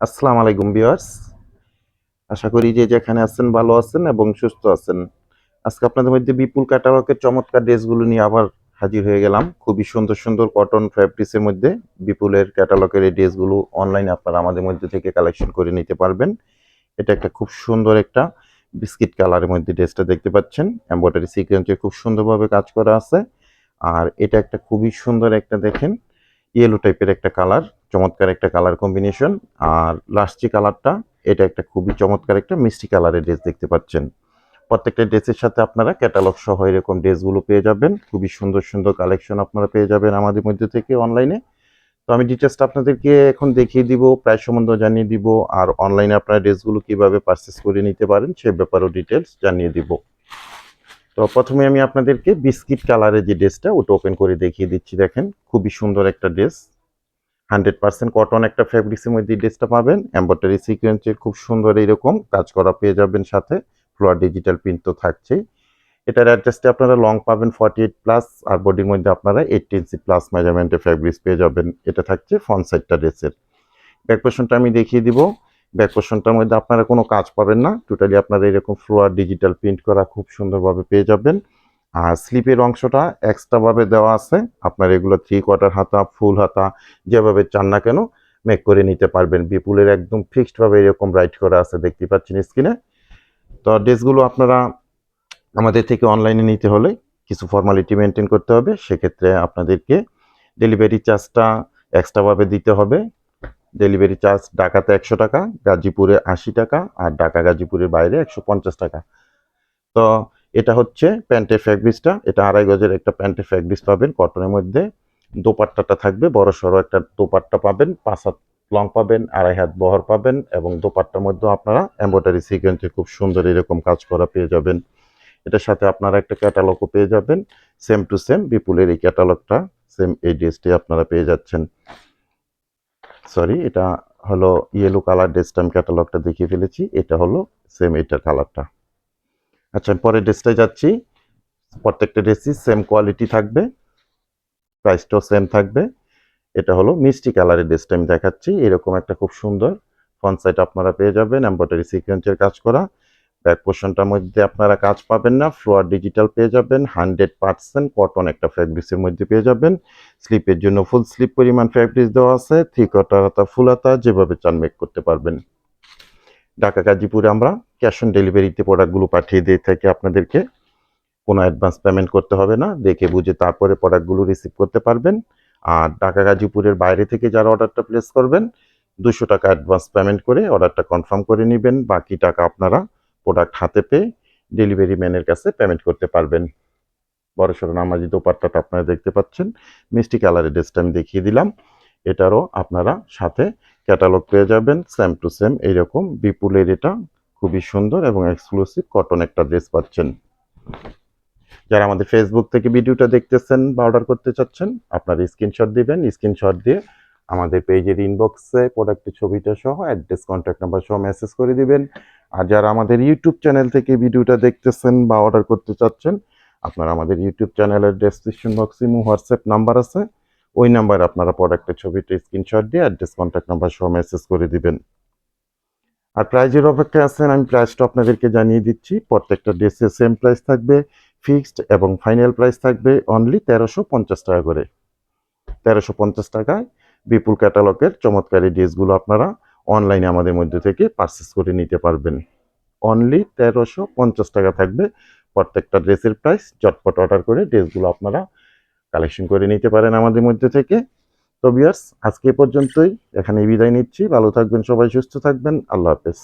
আসসালামু আলাইকুম ভিউয়ার্স। আশা করি যে যেখানে আছেন ভালো আছেন এবং সুস্থ আছেন। আজকে আপনাদের মধ্যে বিপুল ক্যাটালগের চমৎকার ড্রেসগুলো নিয়ে আবার হাজির হয়ে গেলাম। খুবই সুন্দর সুন্দর কটন ফ্যাব্রিক্সের মধ্যে বিপুলের ক্যাটালগের এই ড্রেসগুলো অনলাইনে আপনারা আমাদের মধ্যে থেকে কালেকশন করে নিতে পারবেন। এটা একটা খুব সুন্দর একটা বিস্কিট কালারের মধ্যে ড্রেসটা দেখতে পাচ্ছেন। এমব্রয়ডারি সিকোয়েন্সে খুব সুন্দরভাবে কাজ করা আছে। আর এটা একটা খুবই সুন্দর একটা দেখেন ইয়েলো টাইপের একটা কালার, চমৎকার একটা কালার কম্বিনেশন। আর লাস্ট যে কালারটা, এটা একটা খুবই চমৎকার একটা মিষ্টি কালারের ড্রেস দেখতে পাচ্ছেন। প্রত্যেকটা ড্রেসের সাথে আপনারা ক্যাটালগ সহ এরকম ড্রেসগুলো পেয়ে যাবেন। খুবই সুন্দর সুন্দর কালেকশন আপনারা পেয়ে যাবেন আমাদের মধ্যে থেকে অনলাইনে। তো আমি ডিটেলসটা আপনাদেরকে এখন দেখিয়ে দিব, প্রাইস সম্বন্ধে জানিয়ে দিব, আর অনলাইনে আপনারা ড্রেসগুলো কিভাবে পারচেস করে নিতে পারেন সে ব্যাপারেও ডিটেলস জানিয়ে দিব। তো প্রথমে আমি আপনাদেরকে বিস্কিট কালারের যে ড্রেসটা ওটা ওপেন করে দেখিয়ে দিচ্ছি। দেখেন খুবই সুন্দর একটা ড্রেস, 100% কটন একটা ফ্যাব্রিক্সের মধ্যে ড্রেসটা পাবেন। এমব্রয়ডারি সিকোয়েন্সের খুব সুন্দর এইরকম কাজ করা পেয়ে যাবেন, সাথে ফ্লোয়ার ডিজিটাল প্রিন্ট তো থাকছেই। এটার অ্যাডজাস্টে আপনারা লং পাবেন 48 প্লাস, আর বডির মধ্যে আপনারা 80 ইঞ্চি প্লাস মেজারমেন্টের ফ্যাব্রিক্স পেয়ে যাবেন। এটা থাকছে ফ্রন্ট সাইডটা ড্রেসের। ব্যাক পোর্শনটা আমি দেখিয়ে দিব। ব্যাক পোর্শনটার মধ্যে আপনারা কোনো কাজ পাবেন না, টোটালি আপনারা এরকম ফ্লোয়ার ডিজিটাল প্রিন্ট করা খুব সুন্দরভাবে পেয়ে যাবেন। আর স্লিপের অংশটা এক্সট্রা ভাবে দেওয়া আছে, আপনার এগুলো 3/4 হাতা, ফুল হাতা যেভাবে চান না কেন মেক করে নিতে পারবেন। বিপুলের একদম ফিক্সড ভাবে এরকম রাইট করা আছে, দেখতে পাচ্ছেন স্ক্রিনে। তো ড্রেসগুলো আপনারা আমাদের থেকে অনলাইনে নিতে হলে কিছু ফর্মালিটি মেনটেন করতে হবে। সেক্ষেত্রে আপনাদেরকে ডেলিভারি চার্জটা এক্সট্রা ভাবে দিতে হবে। ডেলিভারি চার্জ ঢাকাতে 100 টাকা, গাজীপুরে 80 টাকা, আর ঢাকা গাজীপুরের বাইরে 150 টাকা। তো এটা হচ্ছে প্যান্টের ফ্যাব্রিক্সটা, এটা 2.5 গজের একটা প্যান্টের ফ্যাব্রিক্স পাবেন কটনের মধ্যে। দোপাট্টাটা থাকবে বড় সড়ো একটা দোপাট্টা পাবেন, 5 হাত লং পাবেন, 2.5 হাত বহর পাবেন, এবং দোপাট্টার মধ্যেও আপনারা এমব্রয়ডারি সিকোয়েন্সে খুব সুন্দর এরকম কাজ করা পেয়ে যাবেন। এটার সাথে আপনারা একটা ক্যাটালগও পেয়ে যাবেন, সেম টু সেম বিপুলের এই ক্যাটালগটা, সেম এই ড্রেসটি আপনারা পেয়ে যাচ্ছেন। সরি, এটা হলো ইয়েলো কালার ড্রেসটা, আমি ক্যাটালগটা দেখিয়ে ফেলেছি, এটা হলো সেম এটার কালারটা। আচ্ছা, পরের ড্রেসটায় যাচ্ছি। প্রত্যেকটা ড্রেসই সেম কোয়ালিটি থাকবে, প্রাইসটাও সেম থাকবে। এটা হলো মিষ্টি কালারের ড্রেসটা আমি দেখাচ্ছি। এরকম একটা খুব সুন্দর ফ্রন্ট সাইড আপনারা পেয়ে যাবেন, এমব্রয়ডারি সিকোয়েন্সের কাজ করা। ব্যাক পোর্শনটার মধ্যে আপনারা কাজ পাবেন না, ফ্লোয়ার ডিজিটাল পেয়ে যাবেন। 100% কটন একটা ফ্যাব্রিক্সের মধ্যে পেয়ে যাবেন। স্লিপের জন্য ফুল স্লিপ পরিমাণ ফ্যাব্রিক্স দেওয়া আছে, 3/4 হাতা, ফুল হাতা যেভাবে চান মেক করতে পারবেন। ঢাকা গাজীপুরে আমরা ক্যাশ অন ডেলিভারিতে প্রোডাক্টগুলো পাঠিয়ে দিয়ে থাকি আপনাদেরকে। কোনো অ্যাডভান্স পেমেন্ট করতে হবে না, দেখে বুঝে তারপরে প্রোডাক্টগুলো রিসিভ করতে পারবেন। আর ঢাকা গাজীপুরের বাইরে থেকে যারা অর্ডারটা প্লেস করবেন, 200 টাকা অ্যাডভান্স পেমেন্ট করে অর্ডারটা কনফার্ম করে নেবেন। বাকি টাকা আপনারা প্রোডাক্ট হাতে পেয়ে ডেলিভারি ম্যানের কাছে পেমেন্ট করতে পারবেন। বড়সড় নামাজি দোপাট্টাটা আপনারা দেখতে পাচ্ছেন, মিষ্টি কালারের ড্রেসটা আমি দেখিয়ে দিলাম। এটারও আপনারা সাথে ক্যাটালগ পেয়ে যাবেন, সেম টু সেম এইরকম বিপুলের। এটা খুবই সুন্দর এবং এক্সক্লুসিভ কটন একটা ড্রেস পাচ্ছেন। যারা আমাদের ফেসবুক থেকে ভিডিওটা দেখতেছেন বা অর্ডার করতে চাচ্ছেন, আপনারা স্ক্রিনশট দিবেন। স্ক্রিনশট দিয়ে আমাদের পেজের ইনবক্সে প্রোডাক্টের ছবিটা সহ অ্যাড্রেস, কন্ট্যাক্ট নাম্বার সহ মেসেজ করে দিবেন। আর যারা আমাদের ইউটিউব চ্যানেল থেকে ভিডিওটা দেখতেছেন বা অর্ডার করতে চাচ্ছেন, আপনারা আমাদের ইউটিউব চ্যানেলের ডেসক্রিপশন বক্সে হোয়াটসঅ্যাপ নাম্বার আছে, ওই নাম্বারে আপনারা প্রোডাক্টের ছবিটা স্ক্রিনশট দিয়ে অ্যাড্রেস, কন্ট্যাক্ট নাম্বার সহ মেসেজ করে দিবেন। আর প্রাইজের অপেক্ষায় আছেন, আমি প্রাইসটা আপনাদেরকে জানিয়ে দিচ্ছি। প্রত্যেকটা ড্রেসের সেম প্রাইস থাকবে, ফিক্সড, এবং ফাইনাল প্রাইস থাকবে অনলি 1350 টাকা করে। 1350 টাকায় বিপুল ক্যাটালগের চমৎকারী ড্রেসগুলো আপনারা অনলাইনে আমাদের মধ্যে থেকে পারচেস করে নিতে পারবেন। অনলি 1350 টাকা থাকবে প্রত্যেকটা ড্রেসের প্রাইস। চটপট অর্ডার করে ড্রেসগুলো আপনারা কালেকশন করে নিতে পারেন আমাদের মধ্যে থেকে। তো ভিউয়ার্স, আজকে এ পর্যন্তই, এখানেই বিদায় নিচ্ছি। ভালো থাকবেন সবাই, সুস্থ থাকবেন, আল্লাহ হাফেজ।